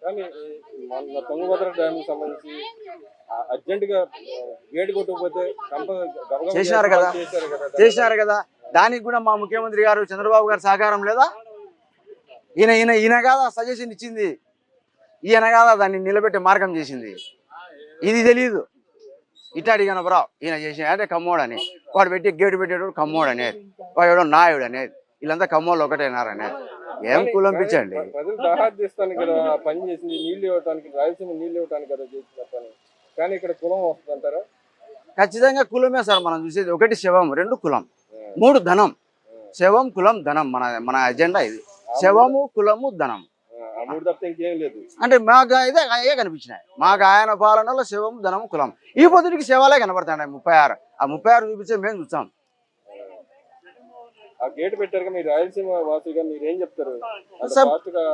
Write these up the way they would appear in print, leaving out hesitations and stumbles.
కానీ మన తుంగభద్ర డ్యామ్ సంబంధించి అర్జెంట్ గా గేట్ కొట్టకపోతే చేసినారు కదా చేసినారు కదా. దానికి కూడా మా ముఖ్యమంత్రి గారు చంద్రబాబు గారు సహకారం లేదా? ఈయన ఈయన ఈయన కాదా సజెషన్ ఇచ్చింది, ఈయన కాదా దాన్ని నిలబెట్టే మార్గం చేసింది. ఇది తెలియదు. ఇట్లా అడిగాను బ్రా ఈయన చేసిన అంటే కమ్మోడని, వాడు పెట్టి గేటు పెట్టేటోడు కమ్మోడు అనేది, వాడు ఎవడో నాయుడు అనేది, వీళ్ళంతా కమ్మోళ్ళు ఒకటేనారనేది. ఏం కులంపించండి. ప్రజలు దహార్దిస్తానికి కదా పని చేసింది, నీళ్లు ఇవ్వడానికి, రాయలసీమ నీళ్లు ఇవ్వడానికి కదా చేసిన పని. కానీ ఇక్కడ కులం వస్తుందంటారా? ఖచ్చితంగా కులమే సార్. మనం చూసేది ఒకటి శవం, రెండు కులం, మూడు ధనం. శవం, కులం, ధనం. మన ఎజెండా ఇది. శవము, కులము, ధనం. అంటే మాకు అయితే అయ్యే కనిపించినాయి. మాకు ఆయన పాలనలో శవము, ధనము, కులం. ఈ పొద్దుడికి శవాలే కనబడతాయి 36. ఆ 36 చూపించే మేము చూస్తాం.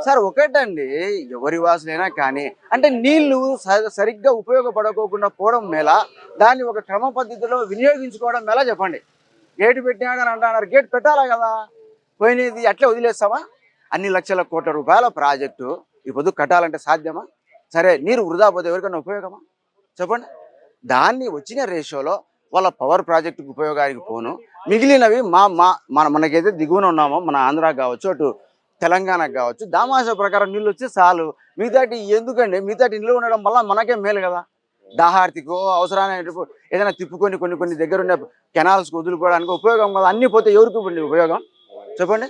సార్ ఒకటండి, ఎవరి వాసులైనా కానీ అంటే నీళ్లు సరిగ్గా ఉపయోగపడకోకుండా పోవడం మేళ, దాన్ని ఒక క్రమ పద్ధతిలో వినియోగించుకోవడం మేళ చెప్పండి. గేటు పెట్టినాక అంటున్నారు, గేట్ పెట్టాలా కదా, పోయినది అట్లే వదిలేస్తామా? అన్ని లక్షల కోట్ల రూపాయల ప్రాజెక్టు ఈ పొద్దు కట్టాలంటే సాధ్యమా? సరే, నీరు వృధా పోతే ఎవరికైనా ఉపయోగమా చెప్పండి? దాన్ని వచ్చిన రేషియోలో వాళ్ళ పవర్ ప్రాజెక్టుకు ఉపయోగానికి పోను, మిగిలినవి మనకైతే దిగువన ఉన్నామో మన ఆంధ్రాకి కావచ్చు, అటు తెలంగాణకు కావచ్చు, దామాషా ప్రకారం నీళ్ళు వచ్చి చాలు. మిగతాటి ఎందుకండి? మిగతాటి నీళ్ళు ఉండడం వల్ల మనకే మేలు కదా. దాహార్తికో అవసరాన్ని ఏదైనా తిప్పుకొని కొన్ని దగ్గర ఉన్న కెనాల్స్కి వదులుకోవడానికి ఉపయోగం కదా. అన్నీ పోతే ఎవరికి ఉపయోగం చెప్పండి?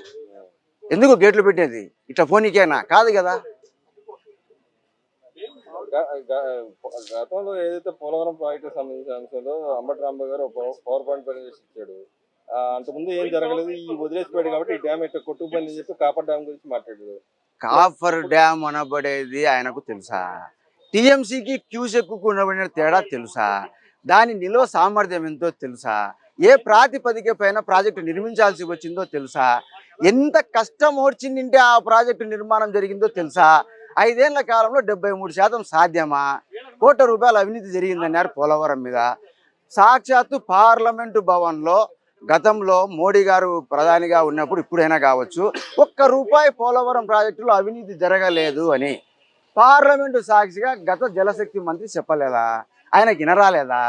ఎందుకు గేట్లు పెట్టేది? ఇట్లా పోనీకేనా? కాదు కదా. గతంలో ఏదైతే పోలవరం ప్రాజెక్టు సంబంధించిన అంశంలో అంబటి రాంబాబు గారు పవర్ పాయింట్ ప్రజెంటేషన్ ఇచ్చాడు. అంతకుముందు ఏం జరగలేదు, ఈ వదిలేసిపోయాడు కాబట్టి ఈ డ్యామ్ ఎట్లా కొట్టుకుపోయిందని చెప్పి కాపర్ డ్యామ్ గురించి మాట్లాడాడు. కాపర్ డ్యామ్ అనబడేది ఆయనకు తెలుసా? టీఎంసీకి క్యూసెక్కు ఉండబడిన తేడా తెలుసా? దాని నిల్వ సామర్థ్యం ఎంతో తెలుసా? ఏ ప్రాతిపదిక పైన ప్రాజెక్టు నిర్మించాల్సి వచ్చిందో తెలుసా? ఎంత కష్టం ఓర్చిందంటే ఆ ప్రాజెక్టు నిర్మాణం జరిగిందో తెలుసా? 5 ఏళ్ల కాలంలో 73% సాధ్యమా? కోట్ల రూపాయల అవినీతి జరిగిందన్నారు పోలవరం మీద. సాక్షాత్తు పార్లమెంటు భవన్లో గతంలో మోడీ గారు ప్రధానిగా ఉన్నప్పుడు, ఇప్పుడైనా కావచ్చు, ₹1 పోలవరం ప్రాజెక్టులో అవినీతి జరగలేదు అని పార్లమెంటు సాక్షిగా గత జలశక్తి మంత్రి చెప్పలేదా? ఆయనకి వినరాలేదా?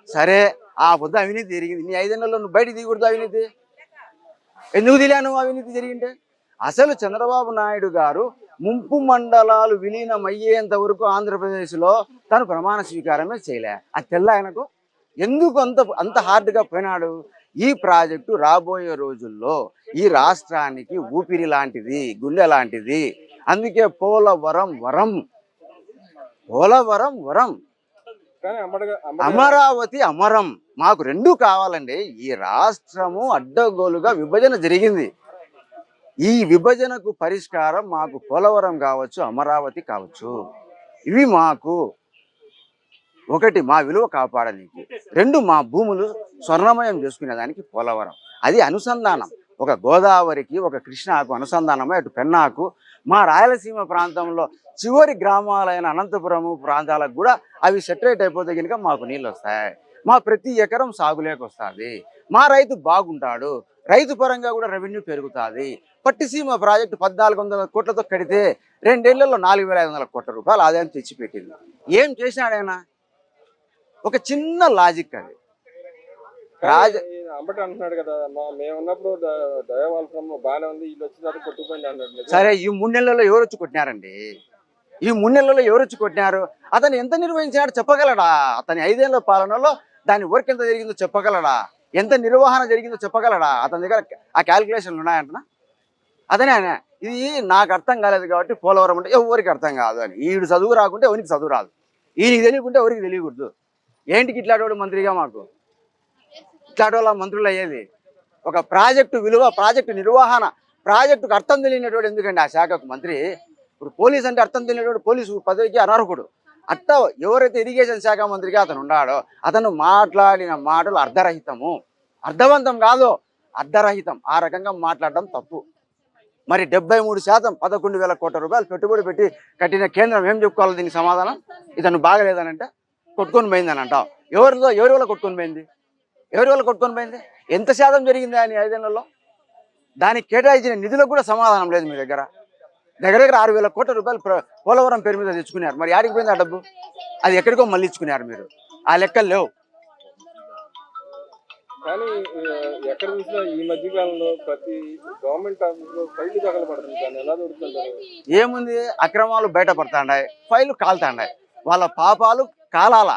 సరే, ఆ పొద్దు అవినీతి జరిగింది. నీ 5 ఏళ్లలో నువ్వు బయటికి దిగకూడదు. అవినీతి ఎందుకు తెలియను? అవినీతి జరిగింటే అసలు చంద్రబాబు నాయుడు గారు ముంపు మండలాలు విలీనం అయ్యేంత వరకు ఆంధ్రప్రదేశ్లో తను ప్రమాణ స్వీకారమే చేయలే. అది తెల్ల ఆయనకు. ఎందుకు అంత హార్డ్గా పోయినాడు? ఈ ప్రాజెక్టు రాబోయే రోజుల్లో ఈ రాష్ట్రానికి ఊపిరి లాంటిది, గుండె లాంటిది. అందుకే పోలవరం వరం, పోలవరం వరం, అమరావతి అమరం. మాకు రెండూ కావాలండి. ఈ రాష్ట్రము అడ్డగోలుగా విభజన జరిగింది. ఈ విభజనకు పరిష్కారం మాకు పోలవరం కావచ్చు, అమరావతి కావచ్చు. ఇవి మాకు ఒకటి మా విలువ కాపాడడానికి, రెండు మా భూములు స్వర్ణమయం చేసుకునేదానికి పోలవరం. అది అనుసంధానం. ఒక గోదావరికి, ఒక కృష్ణాకు అనుసంధానమై అటు పెన్నాకు, మా రాయలసీమ ప్రాంతంలో చివరి గ్రామాలైన అనంతపురము ప్రాంతాలకు కూడా అవి సెటరేట్ అయిపోతే కనుక మాకు నీళ్ళు వస్తాయి. మా ప్రతి ఎకరం సాగులేకి వస్తుంది. మా రైతు బాగుంటాడు. రైతు పరంగా కూడా రెవెన్యూ పెరుగుతుంది. పట్టిసీమ ప్రాజెక్టు 1400 కోట్లతో కడితే 2 ఏళ్లలో 4500 కోట్ల రూపాయలు ఆదాయం తెచ్చిపెట్టింది. ఏం చేసినాడైనా? ఒక చిన్న లాజిక్ అది. అంబటి అంటున్నాడు కదా, మేము ఉన్నప్పుడు దయావాల్పురం బాగానే ఉంది, వీళ్ళు వచ్చిన కొట్టుకుపోయింది అన్నాడు. సరే, ఈ 3 నెలల్లో ఎవరు వచ్చి కొట్టినారండి? ఈ 3 నెలల్లో ఎవరు వచ్చి కొట్టినారు? అతను ఎంత నిర్వహించినాడు చెప్పగలడా? అతని 5 ఏళ్ల పాలనలో దాని వర్క్ ఎంత జరిగిందో చెప్పగలడా? ఎంత నిర్వహణ జరిగిందో చెప్పగలడా? అతని దగ్గర ఆ క్యాలిక్యులేషన్లు ఉన్నాయంటున్నా? అతనే ఆయన. ఇది నాకు అర్థం కాలేదు కాబట్టి పోలవరం అంటే ఎవరికి అర్థం కాదు అని. ఈడు చదువు రాకుంటే ఎవరికి చదువు రాదు, ఈయనకి తెలియకుంటే ఎవరికి తెలియకూడదు. ఏంటికి ఇట్లాంటి మంత్రిగా మాకు ఇట్లాంటి వాళ్ళ మంత్రులు అయ్యేది? ఒక ప్రాజెక్టు విలువ, ప్రాజెక్టు నిర్వహణ, ప్రాజెక్టుకు అర్థం తెలియనటువంటి ఎందుకండి ఆ శాఖకు మంత్రి? ఇప్పుడు పోలీస్ అంటే అర్థం తెలియనటువంటి పోలీసు పదవికి అనర్హుడు. అట్ట ఎవరైతే ఇరిగేషన్ శాఖ మంత్రిగా అతను ఉన్నాడో అతను మాట్లాడిన మాటలు అర్ధరహితము, అర్థవంతం కాదు, అర్ధరహితం. ఆ రకంగా మాట్లాడడం తప్పు. మరి 73% 11,000 కోట్ల రూపాయలు పెట్టుబడి పెట్టి కట్టిన కేంద్రం ఏం చెప్పుకోవాలి దీనికి సమాధానం? ఇతను బాగలేదనంటే కొట్టుకొని పోయిందని అంటావు. ఎవరి వల్ల కొట్టుకొని పోయింది? ఎవరి వల్ల కొట్టుకొని పోయింది? ఎంత శాతం జరిగింది అని 5 ఏళ్లలో? దానికి కేటాయించిన నిధులకు కూడా సమాధానం లేదు మీ దగ్గర. దగ్గర దగ్గర 6,000 కోట్ల రూపాయలు పోలవరం పేరు మీద తెచ్చుకున్నారు. మరి యాడికి పోయింది ఆ డబ్బు? అది ఎక్కడికో మళ్ళీ ఇచ్చుకున్నారు మీరు. ఆ లెక్కలు లేవు. కానీ ఎక్కడ చూసినా ఈ మధ్య కాలంలో ప్రతి గవర్నమెంట్ ఆఫీస్ లో ఫైల్ తగలబడుతుంది. దాన్ని ఎలా దొరుకుతుంటారు? ఏముంది, అక్రమాలు బయటపడతాండాయి, ఫైలు కాలుతాండాయి. వాళ్ళ పాపాలు కాలాల,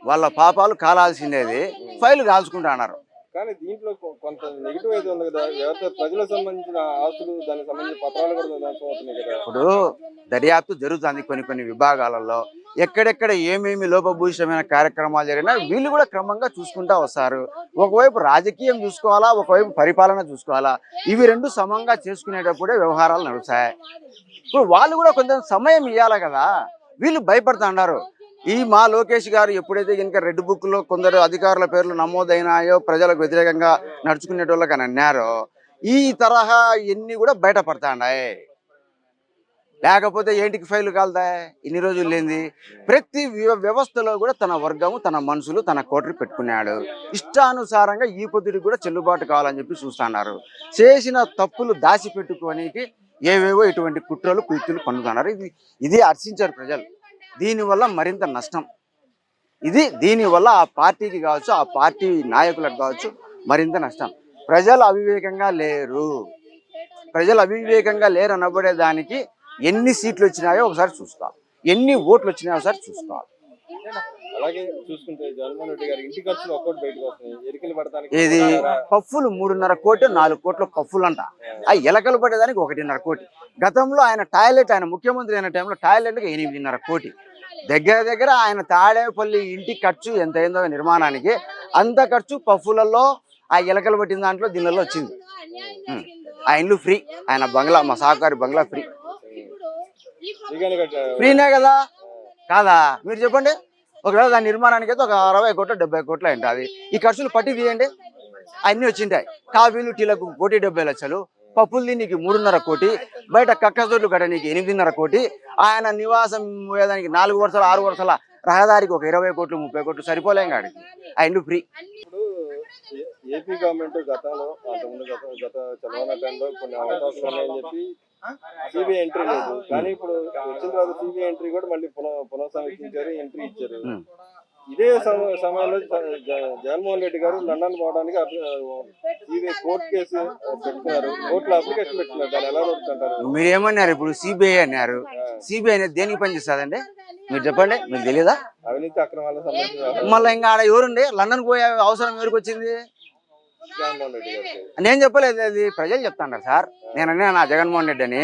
వాళ్ళ పాపాలు కాలాల్సిందేది, ఫైలు కాల్చుకుంటా అన్నారు. కానీ దీంట్లో కొంత నెగిటివ్ అయితే ఉంది కదా. ఎవరితో ప్రజలకు సంబంధించిన ఆస్తులు, దానికి సంబంధించిన పత్రాలు కూడా ధ్వంసం అవుతున్నాయి కదా. ఇప్పుడు దర్యాప్తు జరుగుతుంది కొన్ని విభాగాలలో. ఎక్కడెక్కడ ఏమేమి లోపభూయిష్టమైన కార్యక్రమాలు జరిగినా వీళ్ళు కూడా క్రమంగా చూసుకుంటా వస్తారు. ఒకవైపు రాజకీయం చూసుకోవాలా, ఒకవైపు పరిపాలన చూసుకోవాలా. ఇవి రెండు సమంగా చేసుకునేటప్పుడే వ్యవహారాలు నడుస్తాయి. ఇప్పుడు వాళ్ళు కూడా కొంచెం సమయం ఇవ్వాలి కదా. వీళ్ళు భయపడుతున్నారు. మా లోకేష్ గారు ఎప్పుడైతే కనుక రెడ్ బుక్ లో కొందరు అధికారుల పేర్లు నమోదైనాయో, ప్రజలకు వ్యతిరేకంగా నడుచుకునేటోళ్ళకి అని అన్నారో, ఈ తరహా ఎన్ని కూడా బయటపడతాయి. లేకపోతే ఏంటికి ఫైలు కాలుతాయి? ఇన్ని రోజులు లేనిది. ప్రతి వ్యవస్థలో కూడా తన వర్గము, తన మనుషులు, తన కోటరి పెట్టుకున్నాడు. ఇష్టానుసారంగా ఈ పొద్దుడికి కూడా చెల్లుబాటు కావాలని చెప్పి చూస్తున్నారు. చేసిన తప్పులు దాచిపెట్టుకోనికి ఏవేవో ఇటువంటి కుట్రలు కుయుక్తులు పన్నుతున్నారు. ఇది హర్షించారు ప్రజలు. దీనివల్ల మరింత నష్టం. దీనివల్ల ఆ పార్టీకి కావచ్చు, ఆ పార్టీ నాయకులకు కావచ్చు మరింత నష్టం. ప్రజలు అవివేకంగా లేరు. ప్రజలు అవివేకంగా లేరు అనబడే దానికి ఎన్ని సీట్లు వచ్చినాయో ఒకసారి చూస్తాం, ఎన్ని ఓట్లు వచ్చినాయో ఒకసారి చూస్తాం. అలాగే చూసుకుంటే జగన్మోహన్ రెడ్డి గారి ఇంటి ఖర్చులు ఒక్కోటి బయటకు వస్తున్నాయి. ఎరికలు పడడానికి ఇది పఫ్ఫులు 3.5 కోటి, 4 కోట్ల పఫ్ఫులు అంట. ఆ ఎలకలు పడేదానికి 1.5 కోటి. గతంలో ఆయన టాయిలెట్, ఆయన ముఖ్యమంత్రి అయిన టైంలో టాయిలెట్కి 8.5 కోటి. దగ్గర దగ్గర ఆయన తాడేపల్లి ఇంటి ఖర్చు ఎంత అయిందో నిర్మాణానికి, అంత ఖర్చు పఫ్ఫులలో ఆ ఎలకలు పట్టిన దాంట్లో దీనిలో వచ్చింది. ఆ ఇండ్లు ఫ్రీ, ఆయన బంగ్లా, మా సహకారి బంగ్లా ఫ్రీ. ఫ్రీనే కదా, కాదా? మీరు చెప్పండి. ఒకవేళ దాని నిర్మాణానికి అయితే ఒక 60 కోట్లు 70 కోట్లు ఉంటుంది. ఈ ఖర్చులు పట్టి తీయండి, అన్నీ వచ్చింటాయి. కాఫీలు టీలకు 1,70,00,000, పప్పులు దీనికి 3.5 కోటి, బయట కక్కజోట్లు కట్ట నీకు 8.5 కోటి, ఆయన నివాసం పోయేదానికి 4 వరుసల 6 వరుసల రహదారికి ఒక 20 కోట్లు 30 కోట్లు సరిపోలేం కాడికి. ఆ ఇండ్లు ఫ్రీ. ఇప్పుడు ఏపీ గవర్నమెంట్ గతంలో అంతకుముందు గత చంద్రబాబు టైంలో కొన్ని అవకాశాలు ఉన్నాయని చెప్పి సిబిఐ ఎంట్రీ లేదు. కానీ ఇప్పుడు వచ్చిన తర్వాత సిబిఐ ఎంట్రీ కూడా మళ్ళీ పునఃసమీక్షించారు, ఎంట్రీ ఇచ్చారు. ఇదే సమయంలో జగన్మోహన్ రెడ్డి గారు లండన్ పోవడానికి సిబిఐ కోర్టు కేసు పెట్టుకున్నారు, కోర్టులో అప్లికేషన్ పెట్టుకున్నారు. దాన్ని ఎలా దొరుకుతుంటారు? మీరు ఏమన్నారు? ఇప్పుడు సిబిఐ అన్నారు. సిబిఐ అనేది దేనికి పనిచేస్తుందండి మీరు చెప్పండి, మీకు తెలియదా? అవినీతి అక్రమాలకు సంబంధించిన మళ్ళీ ఇంకా ఆడ ఎవరుండి లండన్ పోయే అవసరం ఎవరికి వచ్చింది? జగన్మోహన్ రెడ్డి గారు. నేను చెప్పలేదు, అది ప్రజలు చెప్తాను సార్. నేనన్నా నా జగన్మోహన్ రెడ్డి అని.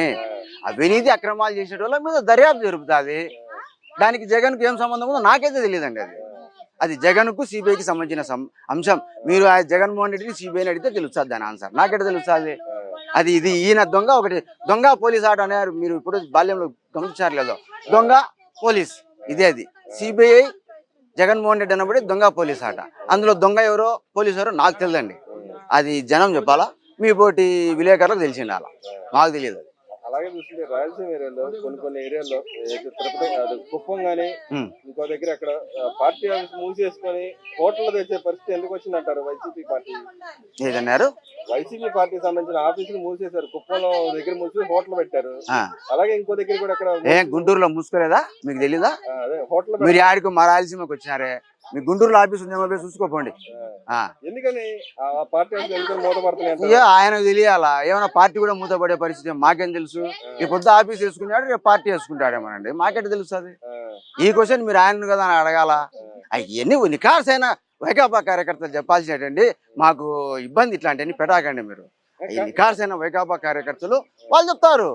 అవినీతి అక్రమాలు చేసే వాళ్ళ మీద దర్యాప్తు జరుపుతుంది. దానికి జగన్కు ఏం సంబంధం ఉందో నాకైతే తెలియదండి. అది జగన్కు సిబిఐకి సంబంధించిన అంశం. మీరు ఆ జగన్మోహన్ రెడ్డిని సిబిఐని అడిగితే తెలుస్తుంది దాని ఆన్సర్. నాకైతే తెలుస్తుంది. ఇది ఈయన దొంగ, ఒకటి దొంగ పోలీస్ ఆట అన్నారు. మీరు ఇప్పుడు బాల్యంలో గమనించారు లేదో, దొంగ పోలీస్ ఇదే. అది సిబిఐ జగన్మోహన్ రెడ్డి అన్నప్పుడు దొంగ పోలీస్ ఆట. అందులో దొంగ ఎవరో పోలీసు ఎవరో నాకు తెలియదండి. అది జనం చెప్పాలా, మీ పోటీ విలేకరులకు తెలిసిండాలా, మాకు తెలియదు. అలాగే చూస్తుంటే రాయలసీమ ఏరియాలో కొన్ని ఏరియాల్లో తిరుపతి, కుప్పం గానీ ఇంకో దగ్గర అక్కడ పార్టీ ఆఫీస్ మూసేసుకొని హోటల్ తెచ్చే పరిస్థితి ఎందుకు వచ్చిందంటారు? వైసీపీ పార్టీ ఏదన్నారు? వైసీపీ పార్టీకి సంబంధించిన ఆఫీసులు మూసేశారు. కుప్పంలో దగ్గర మూసి హోటల్ పెట్టారు. అలాగే ఇంకో దగ్గర కూడా అక్కడ గుంటూరులో మూసుకోలేదా? మీకు తెలీదా? అదే హోటల్. మీరు ఆడికి మా రాయలసీమకి వచ్చినారే, మీ గుంటూరులో ఆఫీస్ ఉందేమో చూసుకోపోండి. ఎందుకని ఆ పార్టీ మూతపడుతున్నాయి? ఆయనకు తెలియాలా? ఏమైనా పార్టీ కూడా మూతపడే పరిస్థితి మాకేం తెలుసు? ఈ పొద్దు ఆఫీస్ వేసుకున్నాడు, రేపు పార్టీ వేసుకుంటాడేమోనండి, మాకెట్ తెలుస్తుంది? ఈ క్వశ్చన్ మీరు ఆయన కదా అని అడగాల. అవన్నీ నిఖార్సైన వైకాపా కార్యకర్తలు చెప్పాల్సినట్టండి. మాకు ఇబ్బంది ఇట్లాంటివన్నీ పెట్టాకండి మీరు. ఈ నిఖార్సైన వైకాపా కార్యకర్తలు వాళ్ళు చెప్తారు.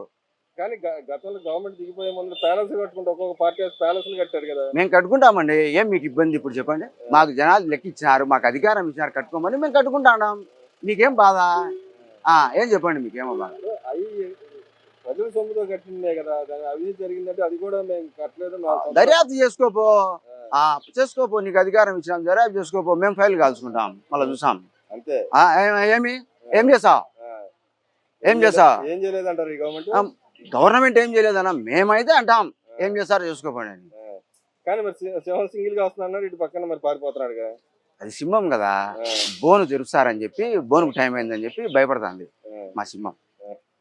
కానీ గతంలో గవర్నమెంట్ దిగిపోయే ముందు ప్యాలెస్ కట్టుకుంటే ఒక్కొక్క పార్టీ ప్యాలెస్ కట్టారు కదా. మేము కట్టుకుంటామండి. ఏం మీకు ఇబ్బంది ఇప్పుడు చెప్పండి? మాకు జనాలు లెక్క ఇచ్చినారు, మాకు అధికారం ఇచ్చినారు, కట్టుకోమని మేము కట్టుకుంటాం. మీకేం బాధ? ఏం చెప్పండి, మీకేమో బాధ? అవి ప్రజల సొమ్ముతో కట్టిందే కదా, అవినీతి జరిగిందంటే అది కూడా మేము కట్టలేదు. దర్యాప్తు చేసుకోపో, నీకు అధికారం ఇచ్చినాం, దర్యాప్తు చేసుకోపో, మేము ఫైల్ కాల్చుకుంటాం, మళ్ళీ చూసాం అంతే. ఏం చేసావు? ఏం చేయలేదంటారు ఈ గవర్నమెంట్ ఏం చేయలేదన్నా, మేమైతే అంటాం ఏం చేస్తారో చూసుకోపోండి అని. కానీ మరి సింహం సింగిల్ గా వస్తున్నారు, ఇటు పక్కన మరి పారిపోతున్నాడు కదా. అది సింహం కదా, బోను తెరుస్తారని చెప్పి, బోనుకు టైం అయిందని చెప్పి భయపడుతుంది మా సింహం.